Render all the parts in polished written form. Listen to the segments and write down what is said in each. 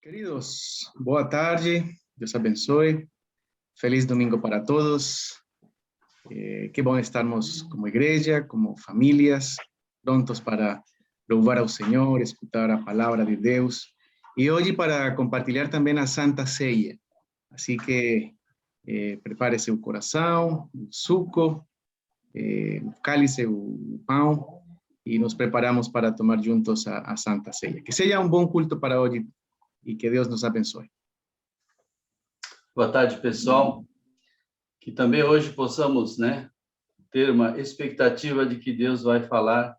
Queridos, boa tarde, Deus abençoe, feliz domingo para todos. Que bom estarmos como igreja, como famílias, prontos para louvar ao Senhor, escutar a palavra de Deus e hoje para compartilhar também a Santa Ceia. Assim que prepare seu coração, o suco, o cálice, o pão e nos preparamos para tomar juntos a Santa Ceia. Que seja um bom culto para hoje e que Deus nos abençoe. Boa tarde, pessoal. Que também hoje possamos, ter uma expectativa de que Deus vai falar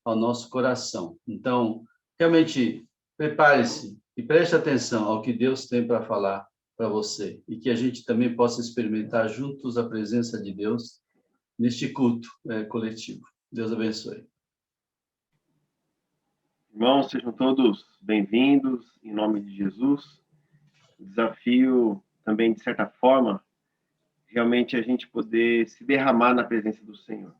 ao nosso coração. Então, realmente, prepare-se e preste atenção ao que Deus tem para falar para você e que a gente também possa experimentar juntos a presença de Deus neste culto coletivo. Deus abençoe. Irmãos, sejam todos bem-vindos, em nome de Jesus. O desafio também, de certa forma, realmente a gente poder se derramar na presença do Senhor.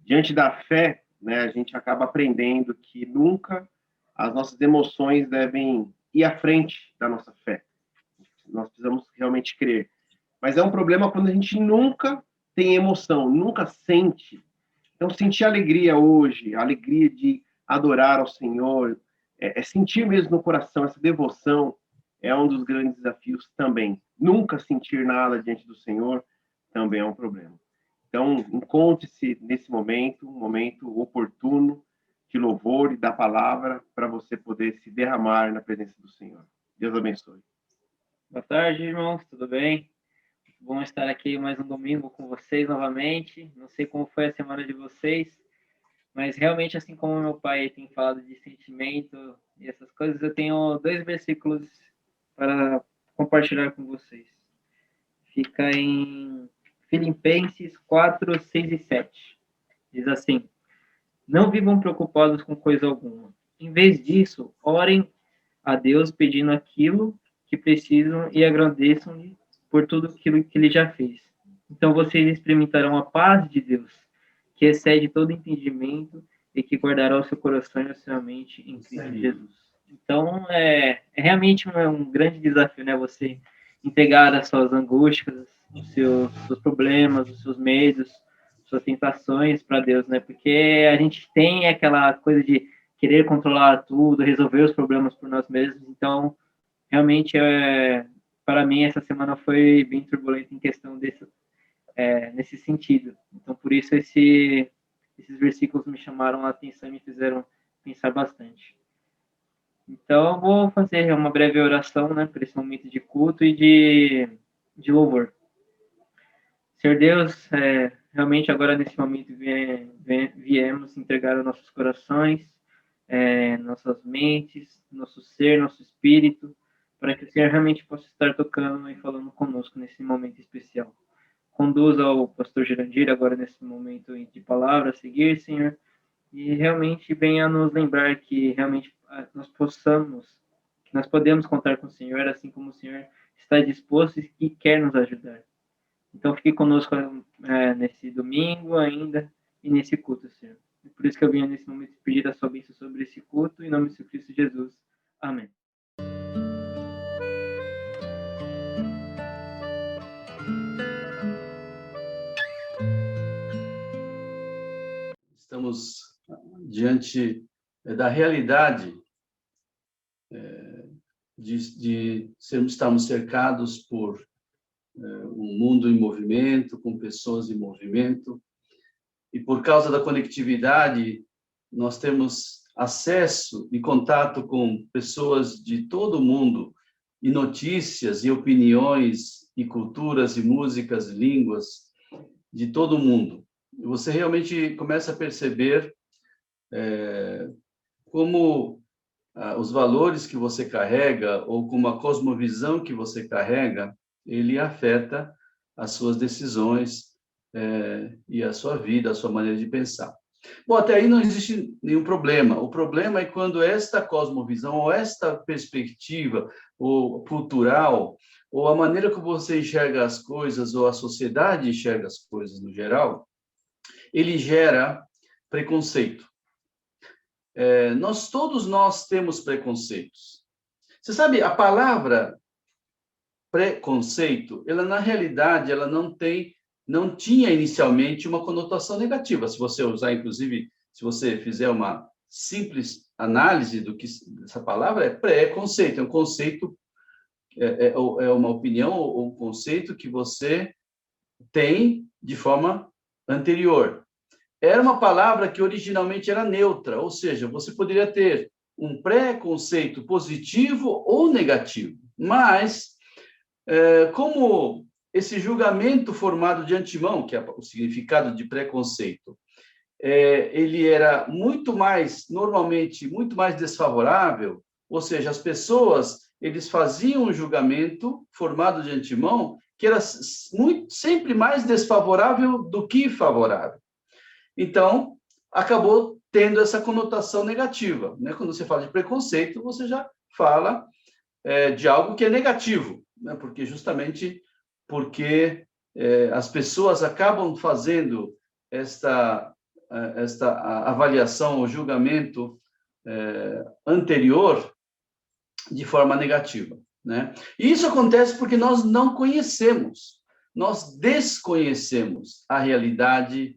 Diante da fé, a gente acaba aprendendo que nunca as nossas emoções devem ir à frente da nossa fé. Nós precisamos realmente crer. Mas é um problema quando a gente nunca tem emoção, nunca sente. Então, sentir alegria hoje, a alegria de adorar ao Senhor, sentir mesmo no coração essa devoção, é um dos grandes desafios também. Nunca sentir nada diante do Senhor também é um problema. Então, encontre-se nesse momento, um momento oportuno de louvor e da palavra para você poder se derramar na presença do Senhor. Deus abençoe. Boa tarde, irmãos, tudo bem? Bom estar aqui mais um domingo com vocês novamente. Não sei como foi a semana de vocês, mas realmente, assim como meu pai tem falado de sentimento e essas coisas, eu tenho 2 versículos para compartilhar com vocês. Fica em Filipenses 4, 6 e 7. Diz assim: não vivam preocupados com coisa alguma. Em vez disso, orem a Deus pedindo aquilo que precisam e agradeçam-lhe por tudo aquilo que ele já fez. Então vocês experimentarão a paz de Deus, que excede todo entendimento e que guardará o seu coração e a sua mente em Cristo Jesus. Então, realmente um grande desafio, você entregar as suas angústias, os seus problemas, os seus medos, suas tentações para Deus, Porque a gente tem aquela coisa de querer controlar tudo, resolver os problemas por nós mesmos. Então, realmente, para mim, essa semana foi bem turbulenta em questão nesse sentido. Então, por isso, esses versículos me chamaram a atenção e me fizeram pensar bastante. Então, eu vou fazer uma breve oração, por esse momento de culto e de louvor. Senhor Deus, realmente agora nesse momento viemos entregar os nossos corações, nossas mentes, nosso ser, nosso espírito, para que o Senhor realmente possa estar tocando e falando conosco nesse momento especial. Conduza o pastor Jurandir agora nesse momento de palavra a seguir, Senhor, e realmente venha nos lembrar que realmente nós podemos contar com o Senhor, assim como o Senhor está disposto e quer nos ajudar. Então, fique conosco nesse domingo ainda e nesse culto, Senhor. E por isso que eu venho nesse momento pedir a sua bênção sobre esse culto, em nome de Cristo Jesus. Amém. Estamos diante da realidade de estarmos cercados por um mundo em movimento, com pessoas em movimento, e por causa da conectividade, nós temos acesso e contato com pessoas de todo o mundo, e notícias, e opiniões, e culturas, e músicas, e línguas de todo o mundo. E você realmente começa a perceber como os valores que você carrega, ou como a cosmovisão que você carrega, ele afeta as suas decisões e a sua vida, a sua maneira de pensar. Bom, até aí não existe nenhum problema. O problema é quando esta cosmovisão, ou esta perspectiva ou cultural, ou a maneira como você enxerga as coisas, ou a sociedade enxerga as coisas no geral, ele gera preconceito. Todos nós temos preconceitos. Você sabe, a palavra preconceito, ela na realidade, ela não tinha inicialmente uma conotação negativa. Se você usar, inclusive, se você fizer uma simples análise do que essa palavra é preconceito, é um conceito, é uma opinião ou um conceito que você tem de forma anterior. Era uma palavra que originalmente era neutra, ou seja, você poderia ter um preconceito positivo ou negativo, mas como esse julgamento formado de antemão, que é o significado de preconceito, ele era normalmente muito mais desfavorável, ou seja, as pessoas, eles faziam um julgamento formado de antemão que era sempre mais desfavorável do que favorável. Então, acabou tendo essa conotação negativa, né? Quando você fala de preconceito, você já fala de algo que é negativo, né? Porque as pessoas acabam fazendo esta avaliação ou julgamento anterior de forma negativa, né? E isso acontece porque nós não conhecemos, nós desconhecemos a realidade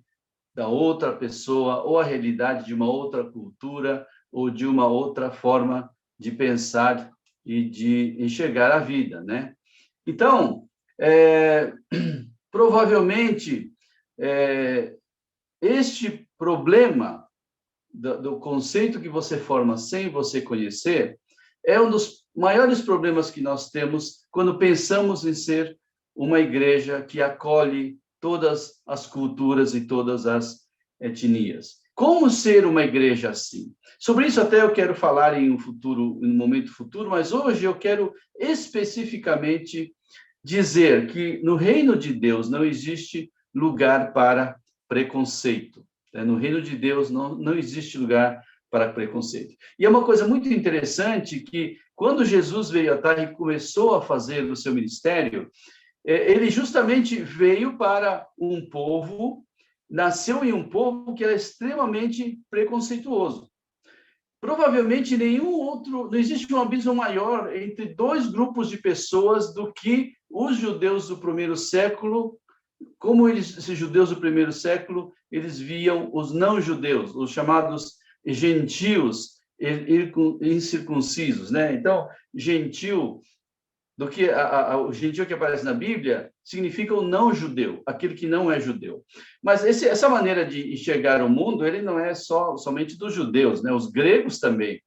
da outra pessoa ou a realidade de uma outra cultura ou de uma outra forma de pensar e de enxergar a vida, né? Então, provavelmente, este problema do conceito que você forma sem você conhecer é um dos maiores problemas que nós temos quando pensamos em ser uma igreja que acolhe todas as culturas e todas as etnias. Como ser uma igreja assim? Sobre isso até eu quero falar em um momento futuro, mas hoje eu quero especificamente dizer que no reino de Deus não existe lugar para preconceito. No reino de Deus não existe lugar para preconceito. E é uma coisa muito interessante que quando Jesus veio à Terra e começou a fazer o seu ministério, ele justamente veio para um povo, nasceu em um povo que era extremamente preconceituoso. Provavelmente não existe um abismo maior entre dois grupos de pessoas do que os judeus do primeiro século, esses judeus do primeiro século, eles viam os não-judeus, os chamados gentios incircuncisos, né? Então, gentil, o gentil que aparece na Bíblia, significa o não-judeu, aquele que não é judeu. Mas essa maneira de enxergar o mundo, ele não é somente dos judeus, né? Os gregos também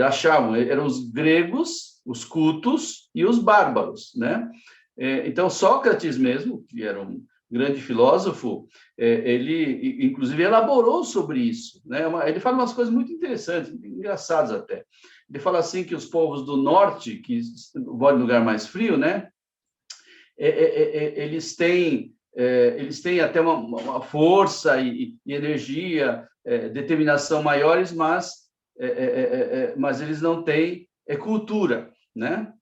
achavam, eram os gregos, os cultos e os bárbaros, né? Então, Sócrates mesmo, que era um grande filósofo, ele, inclusive, elaborou sobre isso, né? Ele fala umas coisas muito interessantes, engraçadas até. Ele fala assim que os povos do norte, que moram em lugar mais frio, né? Eles têm até uma força e energia, determinação maiores, mas eles não têm cultura, né?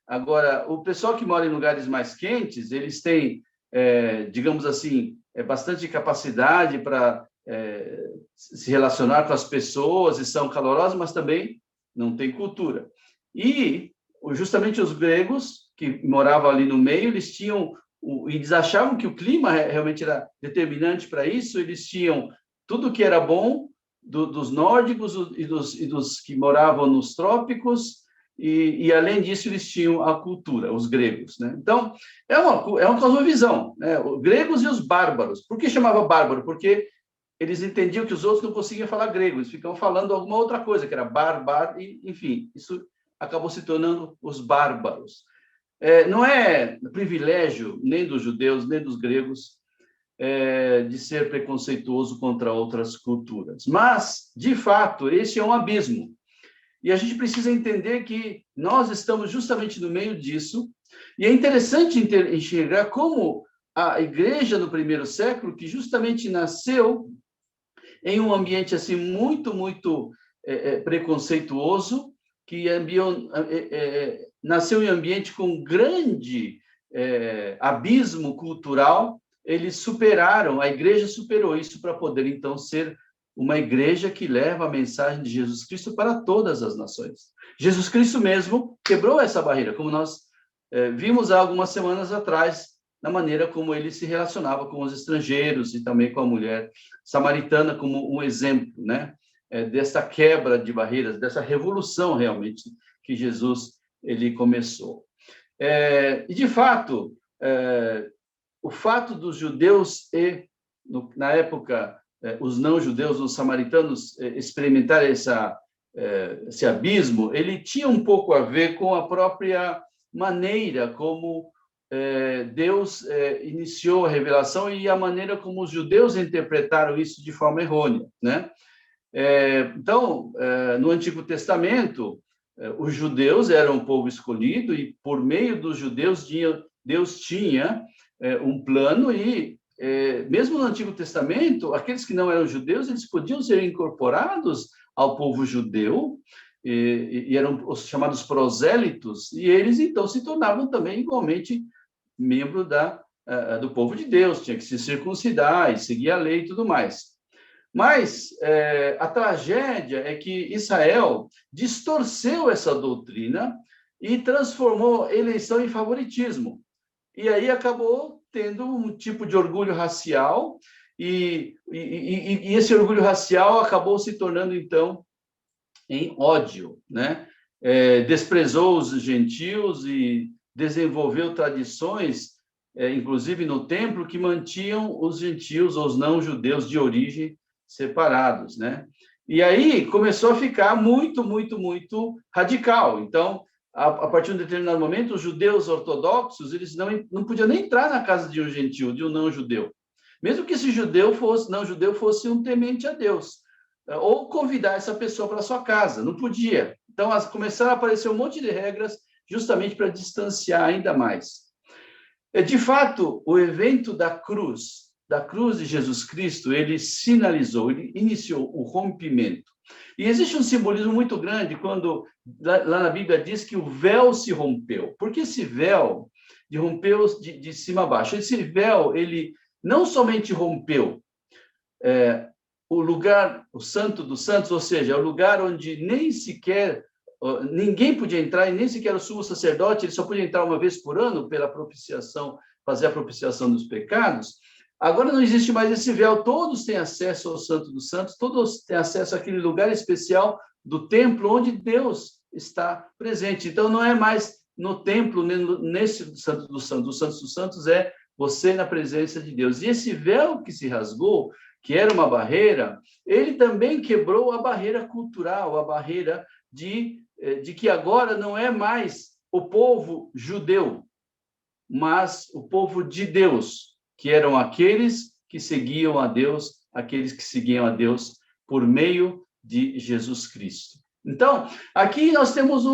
Agora, o pessoal que mora em lugares mais quentes, eles têm, digamos assim, bastante capacidade para se relacionar com as pessoas e são calorosos, mas também não tem cultura. E justamente os gregos, que moravam ali no meio, eles achavam que o clima realmente era determinante para isso, eles tinham tudo que era bom dos nórdicos e dos que moravam nos trópicos, e além disso, eles tinham a cultura, os gregos, né? Então, é uma cosmovisão, né? Os gregos e os bárbaros. Por que chamava bárbaro? Porque eles entendiam que os outros não conseguiam falar grego, eles ficavam falando alguma outra coisa, que era bárbaro, enfim, isso acabou se tornando os bárbaros. Não é privilégio nem dos judeus, nem dos gregos de ser preconceituoso contra outras culturas. Mas, de fato, esse é um abismo. E a gente precisa entender que nós estamos justamente no meio disso, e é interessante enxergar como a igreja no primeiro século, que justamente nasceu em um ambiente assim muito, muito preconceituoso, que nasceu em um ambiente com grande abismo cultural, a igreja superou isso para poder, então, ser uma igreja que leva a mensagem de Jesus Cristo para todas as nações. Jesus Cristo mesmo quebrou essa barreira, como nós vimos há algumas semanas atrás, na maneira como ele se relacionava com os estrangeiros e também com a mulher samaritana, como um exemplo, né, dessa quebra de barreiras, dessa revolução realmente que Jesus ele começou. E de fato, o fato dos judeus e na época os não-judeus, os samaritanos experimentarem esse abismo, ele tinha um pouco a ver com a própria maneira como Deus iniciou a revelação e a maneira como os judeus interpretaram isso de forma errônea, né? Então, no Antigo Testamento, os judeus eram um povo escolhido e, por meio dos judeus, Deus tinha um plano e, mesmo no Antigo Testamento, aqueles que não eram judeus, eles podiam ser incorporados ao povo judeu, e eram os chamados prosélitos, e eles, então, se tornavam também igualmente membro do povo de Deus, tinha que se circuncidar e seguir a lei e tudo mais. Mas a tragédia é que Israel distorceu essa doutrina e transformou a eleição em favoritismo. E aí acabou tendo um tipo de orgulho racial, e esse orgulho racial acabou se tornando, então, em ódio, né? Desprezou os gentios e desenvolveu tradições, inclusive no templo, que mantinham os gentios, os não-judeus de origem, separados, né? E aí começou a ficar muito, muito, muito radical. Então, a partir de um determinado momento, os judeus ortodoxos, eles não podiam nem entrar na casa de um gentil, de um não-judeu. Mesmo que esse não-judeu fosse um temente a Deus, ou convidar essa pessoa para sua casa, não podia. Então, começaram a aparecer um monte de regras justamente para distanciar ainda mais. De fato, o evento da cruz de Jesus Cristo, ele sinalizou, ele iniciou o rompimento. E existe um simbolismo muito grande quando lá na Bíblia diz que o véu se rompeu. Porque esse véu rompeu de cima a baixo. Esse véu, ele não somente rompeu o lugar, o Santo dos Santos, ou seja, o lugar onde nem sequer ninguém podia entrar, e nem sequer o sumo sacerdote, ele só podia entrar uma vez por ano pela propiciação, fazer a propiciação dos pecados. Agora não existe mais esse véu, todos têm acesso ao Santo dos Santos, todos têm acesso àquele lugar especial do templo onde Deus está presente. Então não é mais no templo, nesse Santo dos Santos. O Santo dos Santos é você na presença de Deus. E esse véu que se rasgou, que era uma barreira, ele também quebrou a barreira cultural, a barreira de que agora não é mais o povo judeu, mas o povo de Deus, que eram aqueles que seguiam a Deus, aqueles que seguiam a Deus por meio de Jesus Cristo. Então, aqui nós temos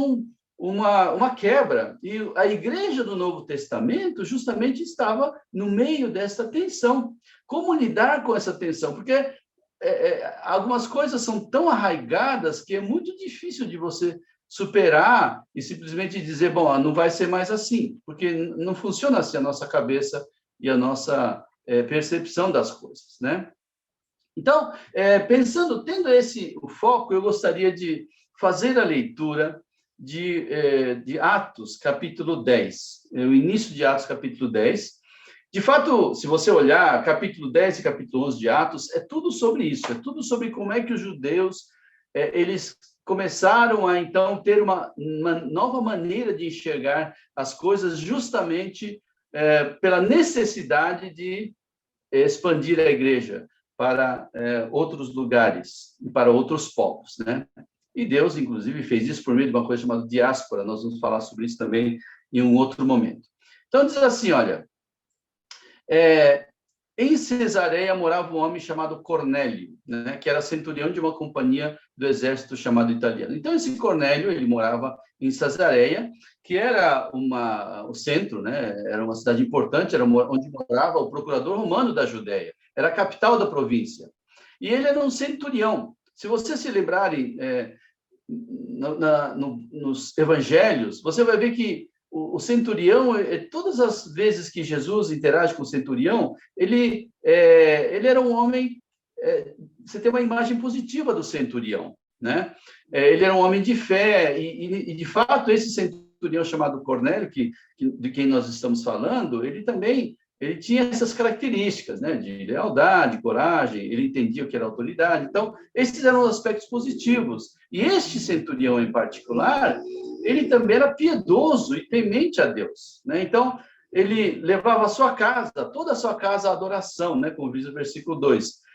uma quebra, e a igreja do Novo Testamento justamente estava no meio dessa tensão. Como lidar com essa tensão? Porque algumas coisas são tão arraigadas que é muito difícil de você superar e simplesmente dizer, bom, não vai ser mais assim, porque não funciona assim a nossa cabeça e a nossa percepção das coisas, né? Então, tendo o foco, eu gostaria de fazer a leitura de Atos, capítulo 10, o início de Atos, capítulo 10. De fato, se você olhar, capítulo 10 e capítulo 11 de Atos, é tudo sobre isso, é tudo sobre como é que os judeus, eles começaram a, então, ter uma nova maneira de enxergar as coisas justamente pela necessidade de expandir a igreja para outros lugares e para outros povos, né? E Deus, inclusive, fez isso por meio de uma coisa chamada diáspora. Nós vamos falar sobre isso também em um outro momento. Então, diz assim, olha, em Cesareia morava um homem chamado Cornélio, né, que era centurião de uma companhia do exército chamado italiano. Então, esse Cornélio, ele morava em Cesareia, que era o centro, né, era uma cidade importante, era onde morava o procurador romano da Judéia, era a capital da província. E ele era um centurião. Se vocês se lembrarem, nos evangelhos, você vai ver que o centurião, todas as vezes que Jesus interage com o centurião, ele era um homem você tem uma imagem positiva do centurião, né? Ele era um homem de fé, e de fato, esse centurião chamado Cornélio, de quem nós estamos falando, ele tinha essas características, né? De lealdade, coragem, ele entendia o que era autoridade. Então, esses eram os aspectos positivos. E este centurião em particular, ele também era piedoso e temente a Deus, né? Então, ele levava a sua casa, toda a sua casa à adoração, né? Como diz o versículo 2.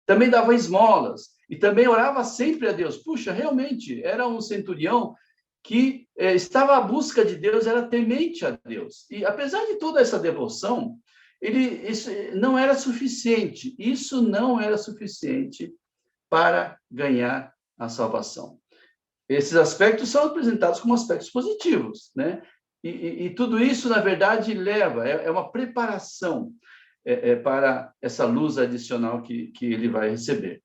Também dava esmolas e também orava sempre a Deus. Puxa, realmente, era um centurião que estava à busca de Deus, era temente a Deus. E apesar de toda essa devoção, isso não era suficiente. Isso não era suficiente para ganhar a salvação. Esses aspectos são apresentados como aspectos positivos, né? E tudo isso, na verdade, é uma preparação para essa luz adicional que ele vai receber.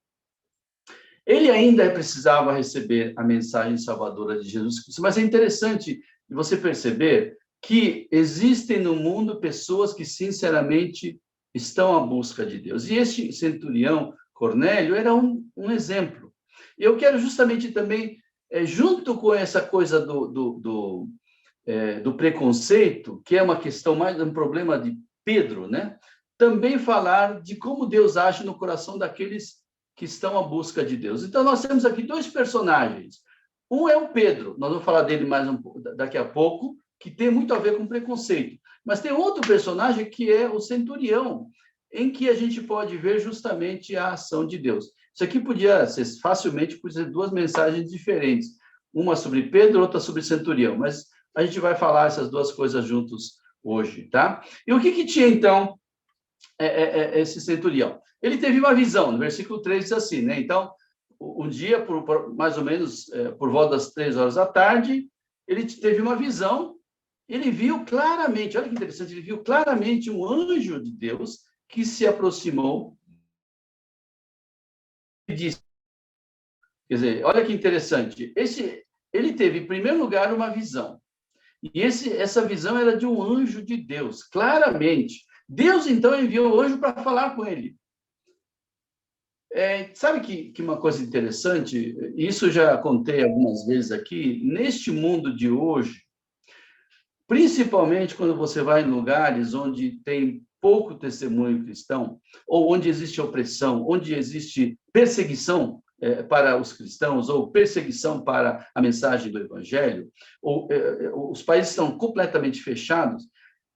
Ele ainda precisava receber a mensagem salvadora de Jesus Cristo, mas é interessante você perceber que existem no mundo pessoas que, sinceramente, estão à busca de Deus. E este centurião, Cornélio, era um exemplo. E eu quero justamente também, junto com essa coisa do preconceito, que é uma questão mais, um problema de Pedro, né? Também falar de como Deus age no coração daqueles que estão à busca de Deus. Então, nós temos aqui dois personagens. Um é o Pedro, nós vamos falar dele mais daqui a pouco, que tem muito a ver com preconceito. Mas tem outro personagem que é o centurião, em que a gente pode ver justamente a ação de Deus. Isso aqui podia ser facilmente duas mensagens diferentes. Uma sobre Pedro, outra sobre centurião. Mas a gente vai falar essas duas coisas juntos hoje, tá? E o que tinha, então, esse centurião? Ele teve uma visão, no versículo 3 diz assim, né? Então, um dia, mais ou menos por volta das 3 horas da tarde, ele teve uma visão, ele viu claramente, olha que interessante, ele viu claramente um anjo de Deus que se aproximou e disse, quer dizer, olha que interessante, ele teve, em primeiro lugar, uma visão, e essa visão era de um anjo de Deus, claramente. Deus, então, enviou o anjo para falar com ele. Sabe que uma coisa interessante, isso já contei algumas vezes aqui, neste mundo de hoje, principalmente quando você vai em lugares onde tem pouco testemunho cristão, ou onde existe opressão, onde existe perseguição para os cristãos, ou perseguição para a mensagem do evangelho, ou os países estão completamente fechados,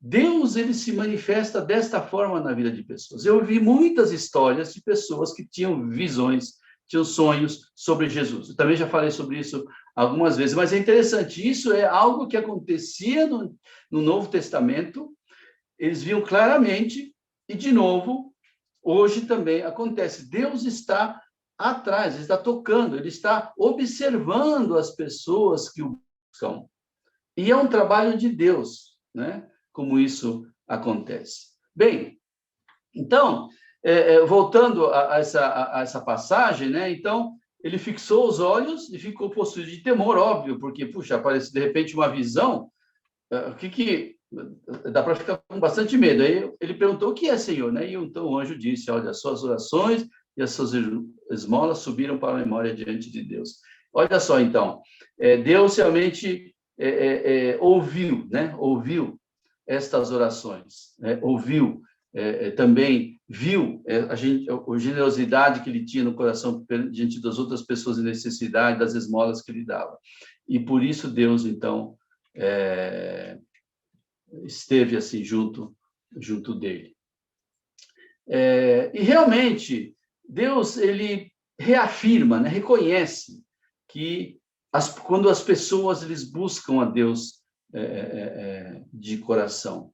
Deus, ele se manifesta desta forma na vida de pessoas. Eu vi muitas histórias de pessoas que tinham visões, tinham sonhos sobre Jesus. Eu também já falei sobre isso algumas vezes, mas é interessante, isso é algo que acontecia no Novo Testamento, eles viam claramente, e de novo, hoje também acontece. Deus está atrás, ele está tocando, ele está observando as pessoas que o buscam. E é um trabalho de Deus, né? Como isso acontece. Bem, então, voltando a essa passagem, né? Então, ele fixou os olhos e ficou possuído de temor, óbvio, porque, puxa, aparece de repente uma visão, dá para ficar com bastante medo. Aí ele perguntou, o que é, Senhor? Né? E então o anjo disse, olha, as suas orações e as suas esmolas subiram para a memória diante de Deus. Olha só, então, Deus realmente ouviu, né? Ouviu estas orações, né? Ouviu, também viu a generosidade que ele tinha no coração diante das outras pessoas em necessidade, das esmolas que ele dava. E por isso Deus, então, esteve assim junto dele. E realmente, Deus, ele reafirma, né? Reconhece que quando as pessoas eles buscam a Deus de coração.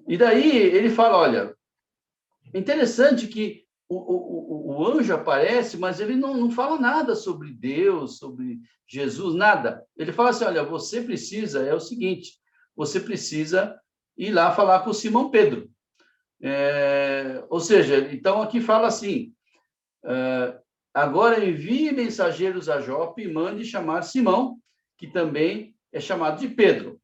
E daí ele fala, olha, interessante que o anjo aparece, mas ele não fala nada sobre Deus, sobre Jesus, nada. Ele fala assim, olha, você precisa, é o seguinte, você precisa ir lá falar com Simão Pedro. Ou seja, então aqui fala assim, agora envie mensageiros a Jope e mande chamar Simão, que também é chamado de Pedro.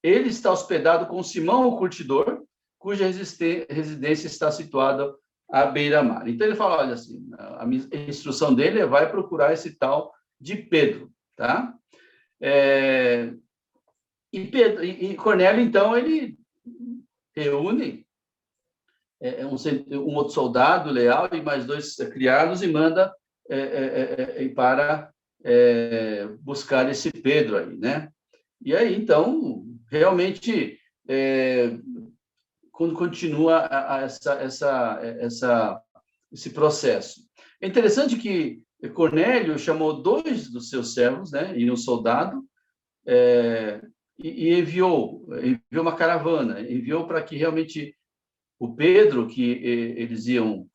Ele está hospedado com Simão, o curtidor, cuja residência está situada à beira-mar. Então, ele fala, olha, assim, a instrução dele é vai procurar esse tal de Pedro, tá? E Cornélio, então, ele reúne um outro soldado leal e mais 2 criados e manda para buscar esse Pedro aí, né? E aí, então, realmente, quando continua esse processo. É interessante que Cornélio chamou 2 dos seus servos, né, e um soldado, e enviou uma caravana, enviou para que realmente o Pedro, que eles iam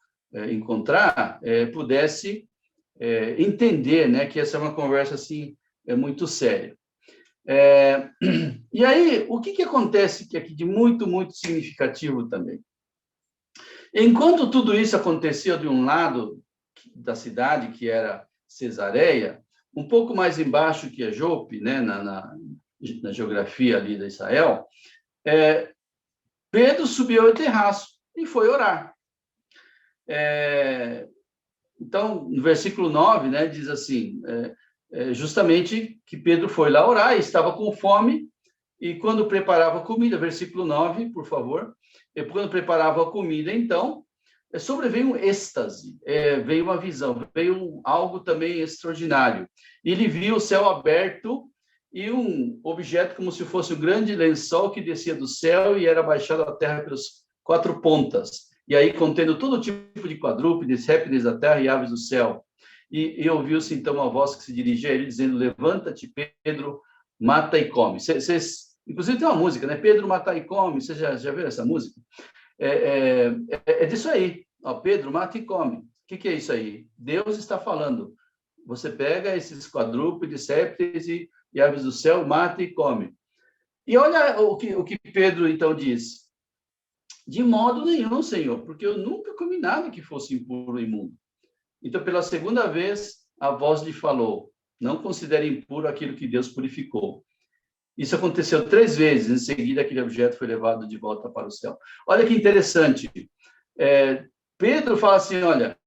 encontrar, pudesse entender, né, que essa é uma conversa assim muito séria. E aí, o que acontece aqui de muito, muito significativo também? Enquanto tudo isso acontecia de um lado da cidade, que era Cesareia, um pouco mais embaixo que é Jope, né, na geografia ali de Israel, Pedro subiu ao terraço e foi orar. Então, no versículo 9, né, diz assim, justamente que Pedro foi lá orar e estava com fome, e quando preparava comida, versículo 9, por favor, quando preparava a comida, então, sobreveio um êxtase, veio uma visão, veio algo também extraordinário. Ele viu o céu aberto e um objeto como se fosse um grande lençol que descia do céu e era baixado à terra pelas 4 pontas, e aí contendo todo tipo de quadrúpedes, répteis da terra e aves do céu. E ouviu-se então uma voz que se dirigia a ele, dizendo, levanta-te, Pedro, mata e come. Inclusive tem uma música, né? Pedro, mata e come. Você já viu essa música? É disso aí. Ó, Pedro, mata e come. O que é isso aí? Deus está falando. Você pega esses quadrúpedes, répteis e aves do céu, mata e come. E olha o que Pedro então diz. De modo nenhum, Senhor, porque eu nunca comi nada que fosse impuro ou imundo. Então, pela segunda vez, a voz lhe falou, não considere impuro aquilo que Deus purificou. Isso aconteceu 3 vezes, em seguida aquele objeto foi levado de volta para o céu. Olha que interessante. Pedro fala assim, olha,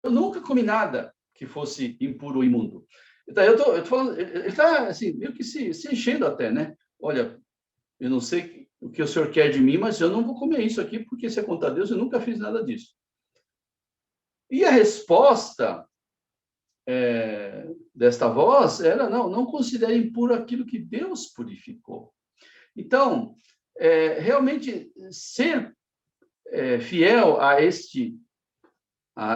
eu nunca comi nada que fosse impuro ou imundo. Então, eu tô falando, ele está assim, meio que se enchendo até, né? Olha, eu não sei o que o senhor quer de mim, mas eu não vou comer isso aqui, porque se é contra Deus, eu nunca fiz nada disso. E a resposta desta voz era, não considere impuro aquilo que Deus purificou. Então, realmente, ser fiel a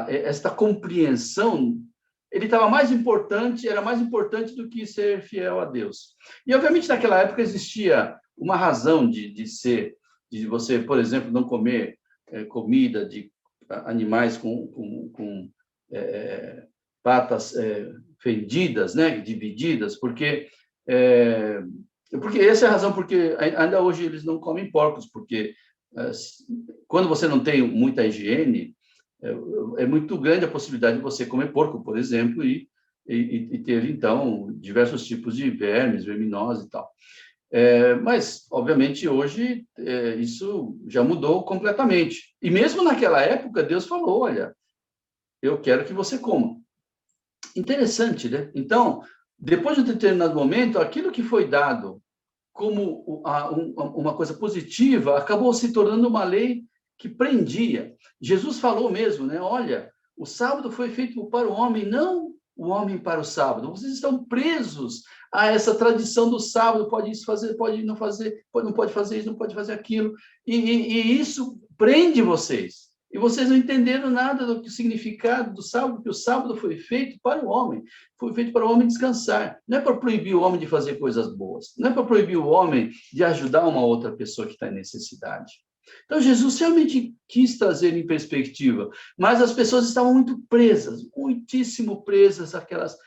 esta compreensão, era mais importante do que ser fiel a Deus. E, obviamente, naquela época existia uma razão de você, por exemplo, não comer comida de animais com patas fendidas, né, divididas, porque essa é a razão porque ainda hoje eles não comem porcos, porque quando você não tem muita higiene, é muito grande a possibilidade de você comer porco, por exemplo, e ter, então, diversos tipos de vermes, verminose e tal. Mas, obviamente, hoje isso já mudou completamente. E mesmo naquela época, Deus falou, olha, eu quero que você coma. Interessante, né? Então, depois de um determinado momento, aquilo que foi dado como uma coisa positiva acabou se tornando uma lei que prendia. Jesus falou mesmo, né? Olha, o sábado foi feito para o homem, não o homem para o sábado. Vocês estão presos a essa tradição do sábado, pode isso fazer, pode não fazer, não pode fazer isso, não pode fazer aquilo. E isso prende vocês. E vocês não entenderam nada do significado do sábado, porque o sábado foi feito para o homem, foi feito para o homem descansar. Não é para proibir o homem de fazer coisas boas, não é para proibir o homem de ajudar uma outra pessoa que está em necessidade. Então, Jesus realmente quis trazer em perspectiva, mas as pessoas estavam muito presas, muitíssimo presas àquelas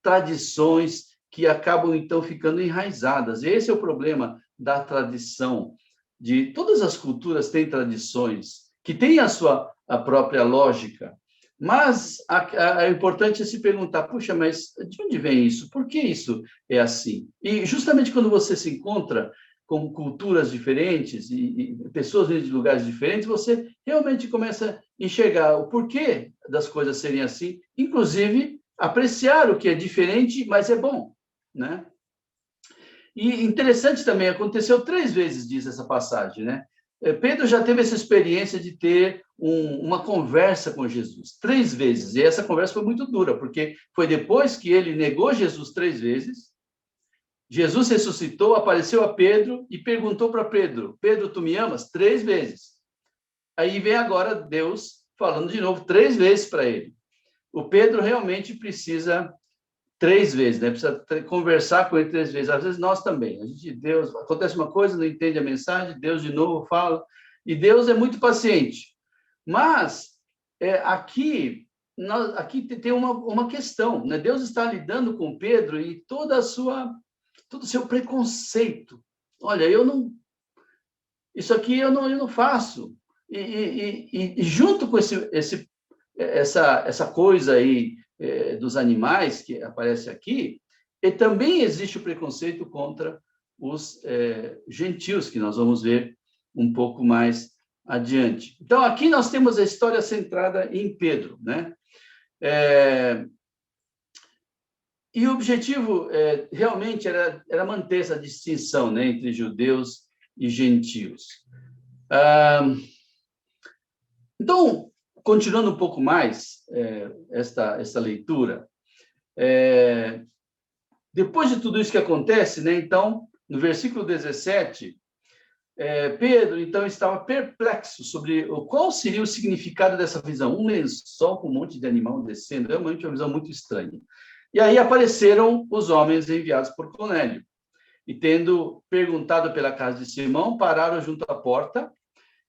tradições que acabam, então, ficando enraizadas. Esse é o problema da tradição. De todas as culturas têm tradições que têm a própria lógica, mas é importante se perguntar, puxa, mas de onde vem isso? Por que isso é assim? E justamente quando você se encontra com culturas diferentes e pessoas vindo de lugares diferentes, você realmente começa a enxergar o porquê das coisas serem assim, inclusive apreciar o que é diferente, mas é bom, né? E interessante também, aconteceu 3 vezes disso essa passagem, né? Pedro já teve essa experiência de ter uma conversa com Jesus 3 vezes, e essa conversa foi muito dura, porque foi depois que ele negou Jesus 3 vezes, Jesus ressuscitou, apareceu a Pedro e perguntou para Pedro, Pedro, tu me amas? 3 vezes. Aí vem agora Deus falando de novo 3 vezes para ele. O Pedro realmente precisa 3 vezes, né? Precisa conversar com ele 3 vezes. Às vezes nós também. Deus, acontece uma coisa, não entende a mensagem, Deus de novo fala. E Deus é muito paciente. Mas aqui tem uma questão, né? Deus está lidando com Pedro e todo o seu preconceito. Olha, isso aqui eu não faço. E junto com essa coisa aí dos animais que aparece aqui, e também existe o preconceito contra os gentios, que nós vamos ver um pouco mais adiante. Então, aqui nós temos a história centrada em Pedro, né? E o objetivo realmente era manter essa distinção, né, entre judeus e gentios. Então, continuando um pouco mais esta leitura, depois de tudo isso que acontece, né, então, no versículo 17, Pedro, então, estava perplexo sobre qual seria o significado dessa visão. Um lençol com um monte de animal descendo, realmente uma visão muito estranha. E aí apareceram os homens enviados por Cornélio. E tendo perguntado pela casa de Simão, pararam junto à porta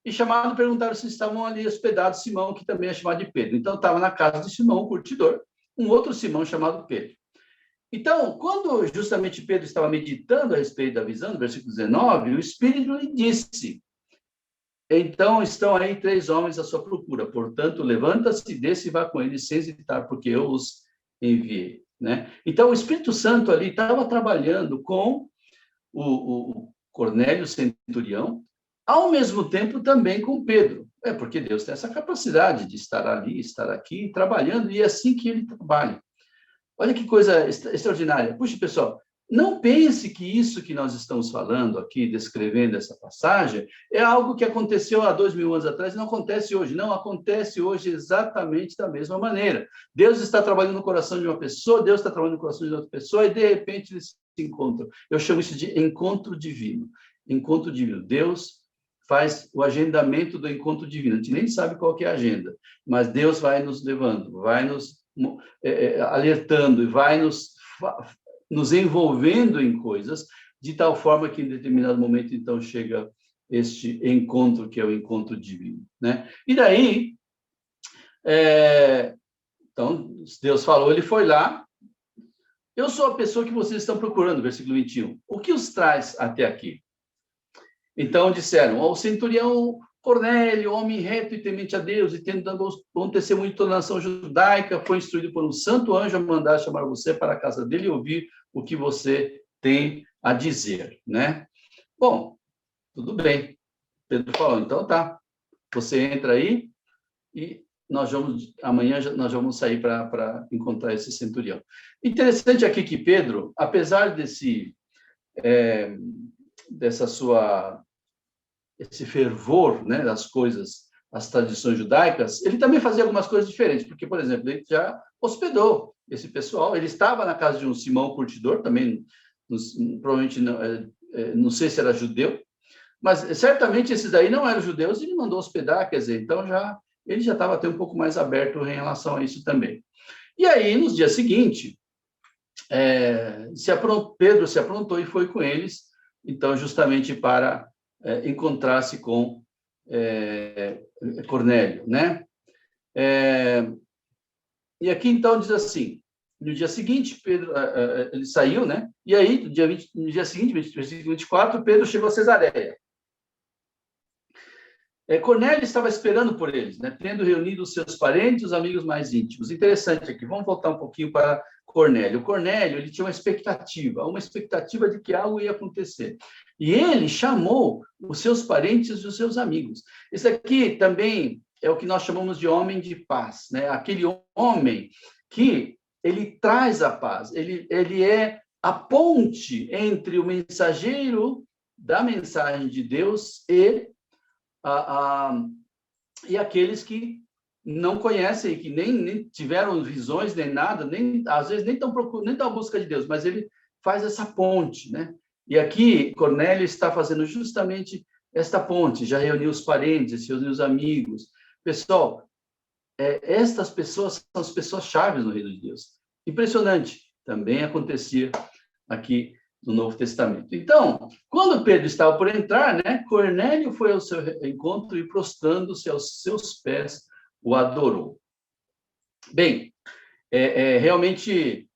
e perguntaram se estavam ali hospedados Simão, que também é chamado de Pedro. Então, estava na casa de Simão, o curtidor, um outro Simão chamado Pedro. Então, quando justamente Pedro estava meditando a respeito da visão, no versículo 19, o Espírito lhe disse, então estão aí 3 homens à sua procura, portanto, levanta-se, desce e vá com eles sem hesitar, porque eu os enviei. Né? Então, o Espírito Santo ali estava trabalhando com o Cornélio centurião, ao mesmo tempo também com Pedro. Porque Deus tem essa capacidade de estar ali, estar aqui, trabalhando, e é assim que ele trabalha. Olha que coisa extraordinária. Puxa, pessoal, não pense que isso que nós estamos falando aqui, descrevendo essa passagem, é algo que aconteceu há 2000 anos atrás e não acontece hoje. Não, acontece hoje exatamente da mesma maneira. Deus está trabalhando no coração de uma pessoa, Deus está trabalhando no coração de outra pessoa e, de repente, eles se encontram. Eu chamo isso de encontro divino. Encontro divino. Deus faz o agendamento do encontro divino. A gente nem sabe qual que é a agenda, mas Deus vai nos levando, vai nos alertando e vai nos envolvendo em coisas, de tal forma que em determinado momento, então, chega este encontro, que é o encontro divino, né? E daí, então, Deus falou, ele foi lá, eu sou a pessoa que vocês estão procurando, versículo 21. O que os traz até aqui? Então, disseram, o centurião Cornélio, homem reto e temente a Deus, e tendo bom testemunho de toda a nação judaica, foi instruído por um santo anjo a mandar chamar você para a casa dele e ouvir o que você tem a dizer, né? Bom, tudo bem. Pedro falou, então tá, você entra aí e amanhã nós vamos sair para encontrar esse centurião. Interessante aqui que Pedro, apesar esse fervor, né, das coisas, as tradições judaicas, ele também fazia algumas coisas diferentes, porque, por exemplo, ele já hospedou esse pessoal, ele estava na casa de um Simão curtidor, também, provavelmente, não sei se era judeu, mas certamente esses daí não eram judeus, e ele mandou hospedar, quer dizer, então ele já estava até um pouco mais aberto em relação a isso também. E aí, nos dias seguintes, Pedro se aprontou e foi com eles, então, justamente para encontrar-se com Cornélio, né? E aqui, então, diz assim, no dia seguinte, Pedro, ele saiu, né? E aí, no dia seguinte, versículo 24, Pedro chegou a Cesareia. Cornélio estava esperando por eles, né? Tendo reunido os seus parentes, os amigos mais íntimos. Interessante aqui, vamos voltar um pouquinho para Cornélio. Cornélio, ele tinha uma expectativa de que algo ia acontecer. E ele chamou os seus parentes e os seus amigos. Esse aqui também é o que nós chamamos de homem de paz, né? Aquele homem que ele traz a paz, ele é a ponte entre o mensageiro da mensagem de Deus e aqueles que não conhecem, que nem tiveram visões, nem nada, às vezes nem estão à busca de Deus, mas ele faz essa ponte, né? E aqui, Cornélio está fazendo justamente esta ponte, já reuniu os parentes, reuniu os amigos. Pessoal, estas pessoas são as pessoas-chave no reino de Deus. Impressionante, também acontecia aqui no Novo Testamento. Então, quando Pedro estava por entrar, né, Cornélio foi ao seu encontro e, prostrando-se aos seus pés, o adorou. Bem, realmente,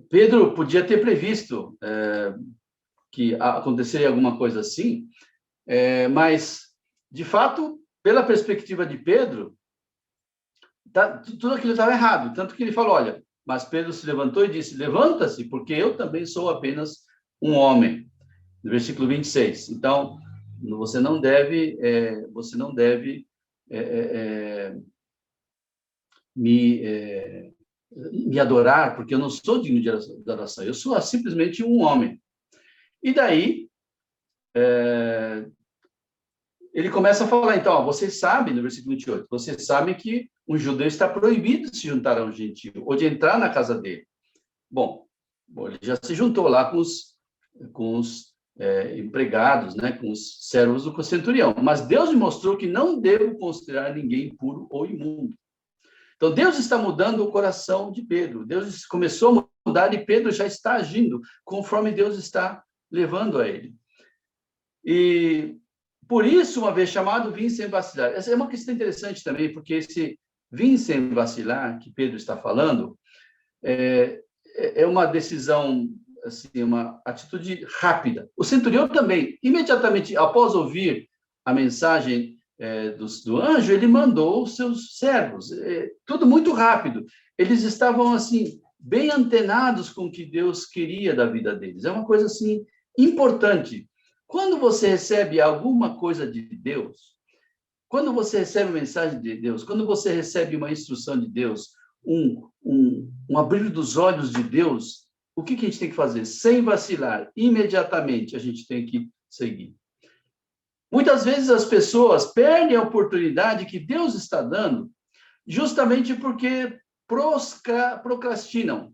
Pedro podia ter previsto que aconteceria alguma coisa assim, mas, de fato, pela perspectiva de Pedro, tudo aquilo estava errado. Tanto que ele falou, olha, mas Pedro se levantou e disse, levanta-se, porque eu também sou apenas um homem. No versículo 26. Então, você não deve me adorar, porque eu não sou digno de adoração. Eu sou simplesmente um homem. E daí, ele começa a falar, então, vocês sabem, no versículo 28, vocês sabem que um judeu está proibido de se juntar a um gentio, ou de entrar na casa dele. Bom, ele já se juntou lá com os empregados, né, com os servos do centurião, mas Deus me mostrou que não devo considerar ninguém impuro ou imundo. Então, Deus está mudando o coração de Pedro. Deus começou a mudar e Pedro já está agindo conforme Deus está levando a ele. E por isso, uma vez chamado, vim sem vacilar. Essa é uma questão interessante também, porque esse vim sem vacilar que Pedro está falando é uma decisão, assim, uma atitude rápida. O centurião também, imediatamente após ouvir a mensagem do anjo, ele mandou os seus servos. Tudo muito rápido. Eles estavam, assim, bem antenados com o que Deus queria da vida deles. É uma coisa, assim, importante. Quando você recebe alguma coisa de Deus, quando você recebe uma mensagem de Deus, quando você recebe uma instrução de Deus, um abrir dos olhos de Deus, o que a gente tem que fazer? Sem vacilar, imediatamente a gente tem que seguir. Muitas vezes as pessoas perdem a oportunidade que Deus está dando justamente porque procrastinam.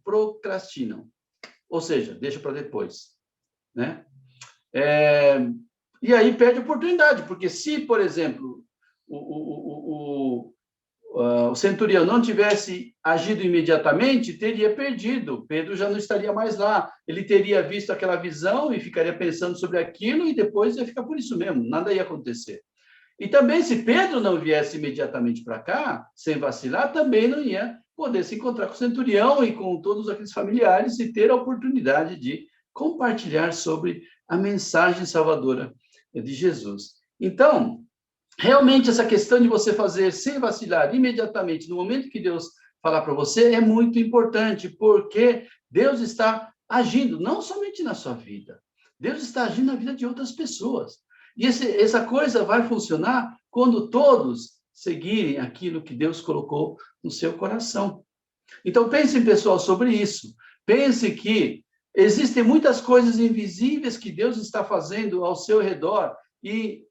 Ou seja, deixa para depois, né? E aí perde a oportunidade, porque se, por exemplo, o centurião não tivesse agido imediatamente, teria perdido. Pedro já não estaria mais lá. Ele teria visto aquela visão e ficaria pensando sobre aquilo e depois ia ficar por isso mesmo, nada ia acontecer. E também, se Pedro não viesse imediatamente para cá, sem vacilar, também não ia poder se encontrar com o centurião e com todos aqueles familiares e ter a oportunidade de compartilhar sobre a mensagem salvadora de Jesus. Então, realmente, essa questão de você fazer sem vacilar imediatamente, no momento que Deus falar para você, é muito importante, porque Deus está agindo, não somente na sua vida, Deus está agindo na vida de outras pessoas. E essa coisa vai funcionar quando todos seguirem aquilo que Deus colocou no seu coração. Então, pensem, pessoal, sobre isso. Pense que existem muitas coisas invisíveis que Deus está fazendo ao seu redor e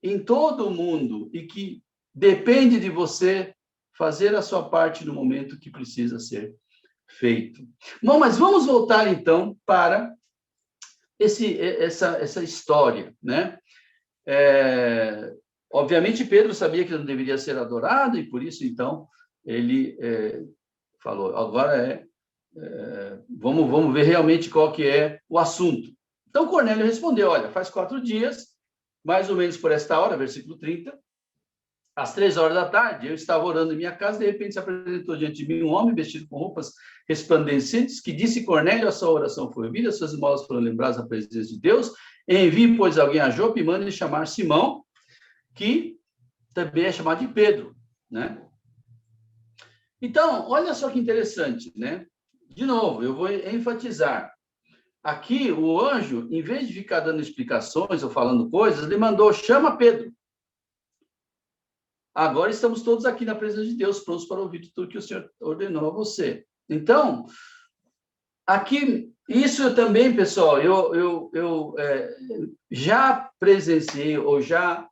em todo o mundo, e que depende de você fazer a sua parte no momento que precisa ser feito. Bom, mas vamos voltar então para essa história, né? Obviamente Pedro sabia que não deveria ser adorado e por isso então ele falou, agora vamos ver realmente qual que é o assunto. Então Cornélio respondeu, olha, faz 4 dias, mais ou menos por esta hora, versículo 30, às 3 horas da tarde, eu estava orando em minha casa, de repente se apresentou diante de mim um homem vestido com roupas resplandecentes, que disse, Cornélio, a sua oração foi ouvida, suas esmolas foram lembradas da presença de Deus, envie, pois, alguém a Jope e mande chamar Simão, que também é chamado de Pedro, né? Então, olha só que interessante, né? De novo, eu vou enfatizar. Aqui, o anjo, em vez de ficar dando explicações ou falando coisas, ele mandou, chama Pedro. Agora estamos todos aqui na presença de Deus, prontos para ouvir tudo que o Senhor ordenou a você. Então, aqui, isso também, pessoal, eu já presenciei ou já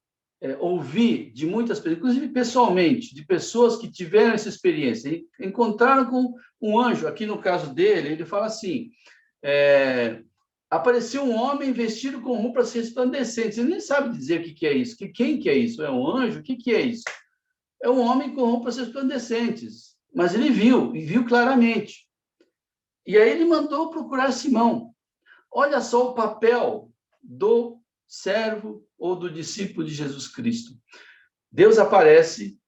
ouvi de muitas pessoas, inclusive pessoalmente, de pessoas que tiveram essa experiência, e encontraram com um anjo. Aqui no caso dele, ele fala assim, apareceu um homem vestido com roupas resplandecentes. Ele nem sabe dizer o que é isso. Quem que é isso? É um anjo? O que é isso? É um homem com roupas resplandecentes. Mas ele viu, e viu claramente. E aí ele mandou procurar Simão. Olha só o papel do servo ou do discípulo de Jesus Cristo. Deus aparece,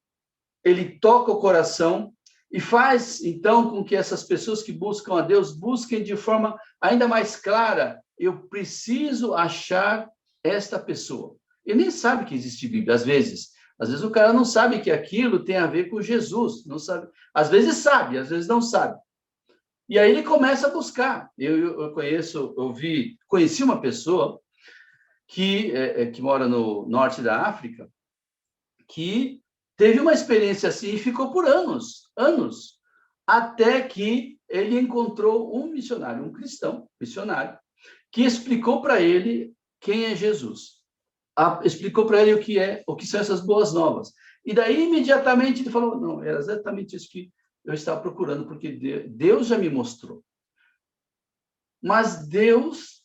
ele toca o coração e faz, então, com que essas pessoas que buscam a Deus busquem de forma ainda mais clara. Eu preciso achar esta pessoa. Ele nem sabe que existe Bíblia, às vezes. Às vezes o cara não sabe que aquilo tem a ver com Jesus. Não sabe. Às vezes sabe, às vezes não sabe. E aí ele começa a buscar. Eu conheci uma pessoa que mora no norte da África, que teve uma experiência assim e ficou por anos, até que ele encontrou um missionário, um cristão missionário, que explicou para ele quem é Jesus. Explicou para ele o que são essas boas novas. E daí, imediatamente, ele falou, não, era exatamente isso que eu estava procurando, porque Deus já me mostrou. Mas Deus,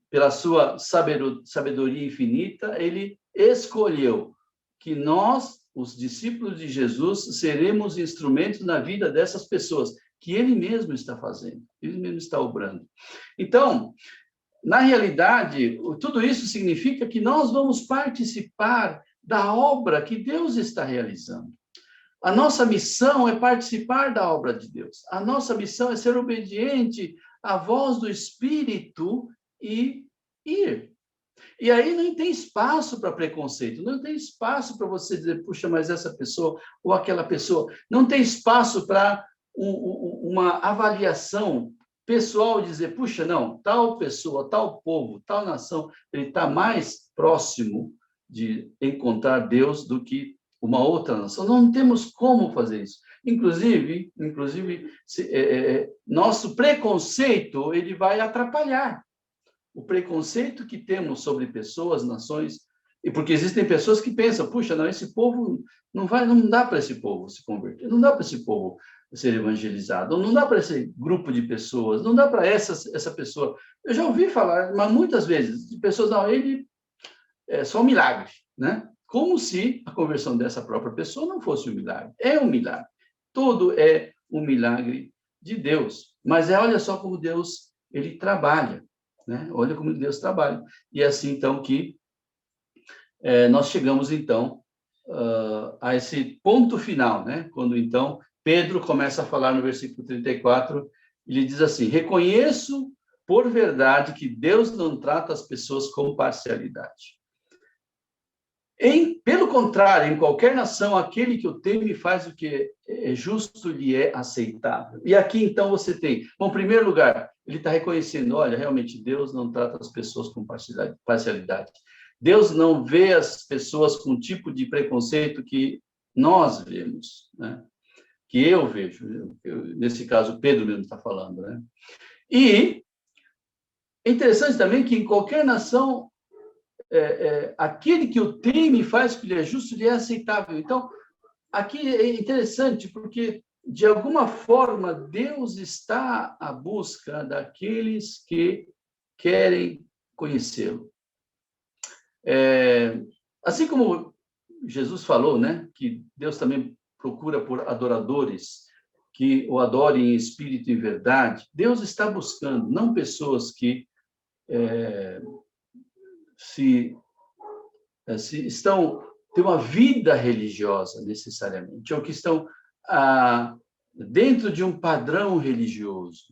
pela sua sabedoria infinita, ele escolheu que nós, os discípulos de Jesus, seremos instrumentos na vida dessas pessoas, que ele mesmo está fazendo, ele mesmo está obrando. Então, na realidade, tudo isso significa que nós vamos participar da obra que Deus está realizando. A nossa missão é participar da obra de Deus. A nossa missão é ser obediente à voz do Espírito e ir. E aí não tem espaço para preconceito, não tem espaço para você dizer, puxa, mas essa pessoa ou aquela pessoa. Não tem espaço para uma avaliação pessoal, dizer, puxa, não, tal pessoa, tal povo, tal nação, ele está mais próximo de encontrar Deus do que uma outra nação. Não temos como fazer isso. Inclusive nosso preconceito, ele vai atrapalhar. O preconceito que temos sobre pessoas, nações, e porque existem pessoas que pensam, puxa, não, esse povo não dá para esse povo se converter, não dá para esse povo ser evangelizado, não dá para esse grupo de pessoas, não dá para essa pessoa. Eu já ouvi falar, mas muitas vezes, de pessoas, não, ele é só um milagre, né? Como se a conversão dessa própria pessoa não fosse um milagre. É um milagre. Tudo é um milagre de Deus. Mas olha só como Deus, ele trabalha, né? Olha como Deus trabalha. E é assim, então, que nós chegamos, então, a esse ponto final, né? Quando, então, Pedro começa a falar no versículo 34, ele diz assim, reconheço por verdade que Deus não trata as pessoas com parcialidade. Pelo contrário, em qualquer nação, aquele que o teme faz o que é justo lhe é aceitável. E aqui, então, você tem, bom, em primeiro lugar, ele está reconhecendo, olha, realmente, Deus não trata as pessoas com parcialidade. Deus não vê as pessoas com o tipo de preconceito que nós vemos, né? Que eu vejo. Nesse caso, Pedro mesmo está falando, né? E é interessante também que em qualquer nação, aquele que o teme faz o que lhe é justo, lhe é aceitável. Então, aqui é interessante, porque, de alguma forma, Deus está à busca daqueles que querem conhecê-lo. Assim como Jesus falou, né, que Deus também procura por adoradores que o adorem em espírito e em verdade, Deus está buscando, não pessoas que têm uma vida religiosa, necessariamente, ou que estão dentro de um padrão religioso.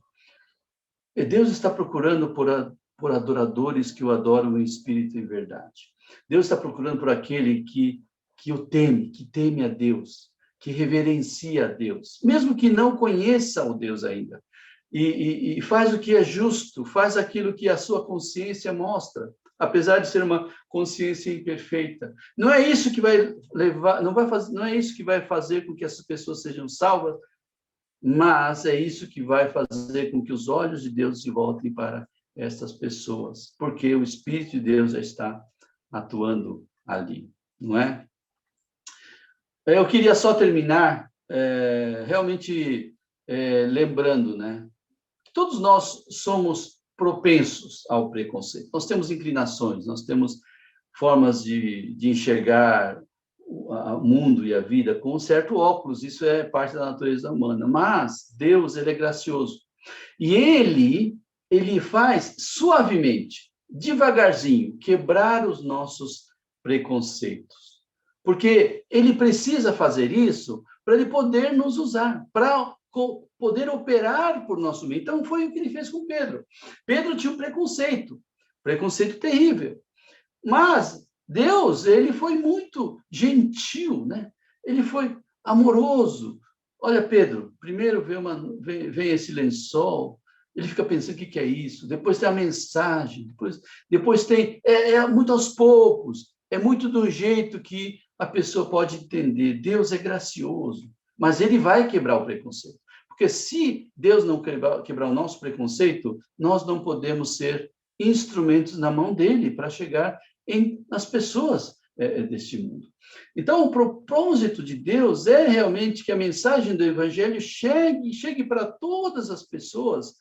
Deus está procurando por adoradores que o adoram em espírito e em verdade. Deus está procurando por aquele que o teme, que teme a Deus, que reverencia a Deus, mesmo que não conheça o Deus ainda, e faz o que é justo, faz aquilo que a sua consciência mostra, apesar de ser uma consciência imperfeita. Não é isso que vai levar, não é isso que vai fazer com que essas pessoas sejam salvas, mas é isso que vai fazer com que os olhos de Deus se voltem para estas pessoas, porque o Espírito de Deus já está atuando ali, não é? Eu queria só terminar realmente lembrando, né, que todos nós somos propensos ao preconceito. Nós temos inclinações, nós temos formas de enxergar o mundo e a vida com um certo óculos, isso é parte da natureza humana, mas Deus, ele é gracioso. E ele faz suavemente, devagarzinho, quebrar os nossos preconceitos. Porque ele precisa fazer isso para ele poder nos usar, para poder operar por nosso meio. Então, foi o que ele fez com Pedro. Pedro tinha um preconceito terrível. Mas Deus, ele foi muito gentil, né? Ele foi amoroso. Olha, Pedro, primeiro vem esse lençol, ele fica pensando o que é isso, depois tem a mensagem, depois tem, muito aos poucos, é muito do jeito que a pessoa pode entender. Deus é gracioso, mas ele vai quebrar o preconceito. Porque se Deus não quebrar o nosso preconceito, nós não podemos ser instrumentos na mão dele para chegar nas pessoas deste mundo. Então, o propósito de Deus é realmente que a mensagem do Evangelho chegue para todas as pessoas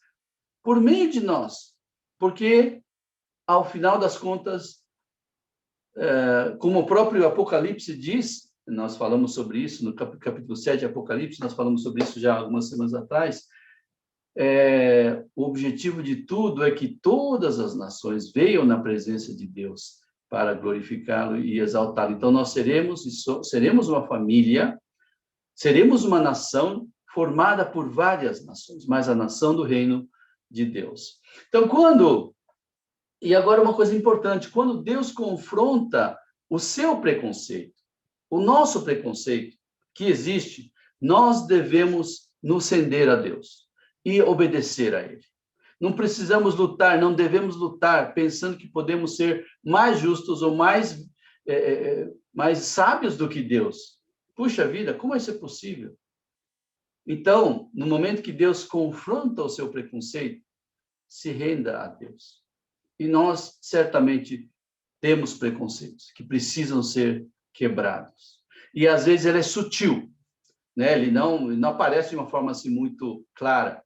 por meio de nós. Porque, ao final das contas, como o próprio Apocalipse diz, nós falamos sobre isso no capítulo 7 de Apocalipse, nós falamos sobre isso já algumas semanas atrás, o objetivo de tudo é que todas as nações venham na presença de Deus para glorificá-lo e exaltá-lo. Então, nós seremos uma família, seremos uma nação formada por várias nações, mas a nação do reino de Deus. Então, e agora uma coisa importante, quando Deus confronta o seu preconceito, o nosso preconceito que existe, nós devemos nos render a Deus e obedecer a Ele. Não precisamos lutar, não devemos lutar pensando que podemos ser mais justos ou mais sábios do que Deus. Puxa vida, como isso é possível? Então, no momento que Deus confronta o seu preconceito, se renda a Deus. E nós, certamente, temos preconceitos que precisam ser quebrados. E, às vezes, ele é sutil, né? Ele não aparece de uma forma assim, muito clara.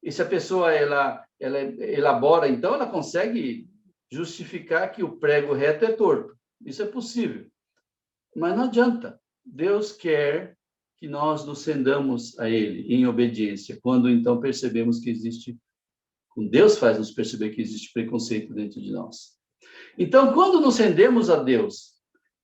E se a pessoa ela elabora, então, ela consegue justificar que o prego reto é torto. Isso é possível. Mas não adianta. Deus quer que nós nos rendamos a Ele em obediência, quando, então, percebemos que existe... Deus faz nos perceber que existe preconceito dentro de nós. Então, quando nos rendemos a Deus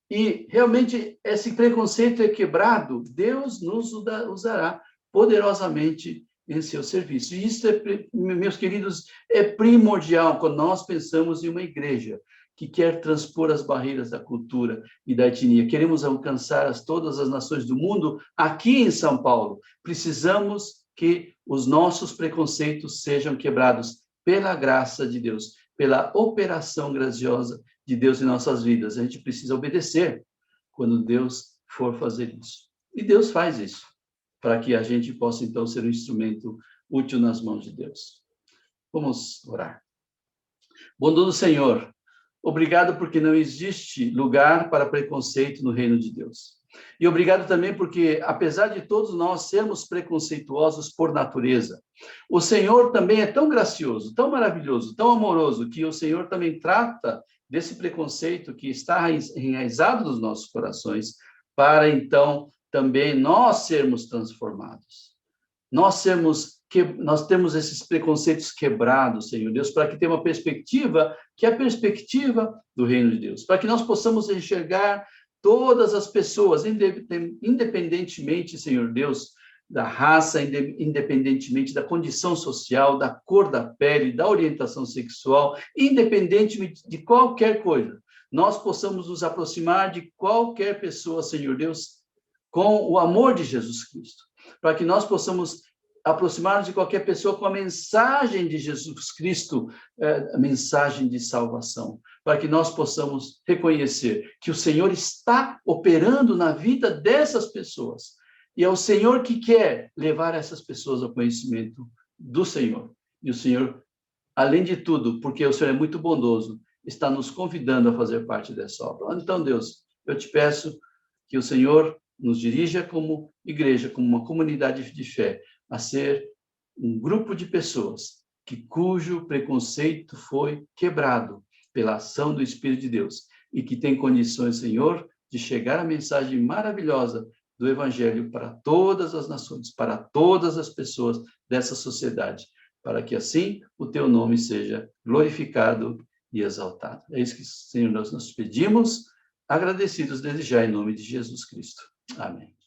e realmente esse preconceito é quebrado, Deus nos usará poderosamente em seu serviço. E isso, meus queridos, é primordial quando nós pensamos em uma igreja que quer transpor as barreiras da cultura e da etnia. Queremos alcançar todas as nações do mundo aqui em São Paulo. Precisamos que os nossos preconceitos sejam quebrados pela graça de Deus, pela operação graciosa de Deus em nossas vidas. A gente precisa obedecer quando Deus for fazer isso. E Deus faz isso, para que a gente possa, então, ser um instrumento útil nas mãos de Deus. Vamos orar. Bondoso Senhor, obrigado porque não existe lugar para preconceito no reino de Deus. E obrigado também porque, apesar de todos nós sermos preconceituosos por natureza, o Senhor também é tão gracioso, tão maravilhoso, tão amoroso, que o Senhor também trata desse preconceito que está enraizado nos nossos corações, para então também nós sermos transformados. Nós temos esses preconceitos quebrados, Senhor Deus, para que tenha uma perspectiva que é a perspectiva do reino de Deus, para que nós possamos enxergar todas as pessoas, independentemente, Senhor Deus, da raça, independentemente da condição social, da cor da pele, da orientação sexual, independentemente de qualquer coisa, nós possamos nos aproximar de qualquer pessoa, Senhor Deus, com o amor de Jesus Cristo, para que nós possamos aproximar-nos de qualquer pessoa com a mensagem de Jesus Cristo, a mensagem de salvação, para que nós possamos reconhecer que o Senhor está operando na vida dessas pessoas, e é o Senhor que quer levar essas pessoas ao conhecimento do Senhor. E o Senhor, além de tudo, porque o Senhor é muito bondoso, está nos convidando a fazer parte dessa obra. Então, Deus, eu te peço que o Senhor nos dirija como igreja, como uma comunidade de fé, a ser um grupo de pessoas cujo preconceito foi quebrado pela ação do Espírito de Deus e que tem condições, Senhor, de chegar a mensagem maravilhosa do Evangelho para todas as nações, para todas as pessoas dessa sociedade, para que assim o teu nome seja glorificado e exaltado. É isso que, Senhor, nós nos pedimos, agradecidos desde já em nome de Jesus Cristo. Amém.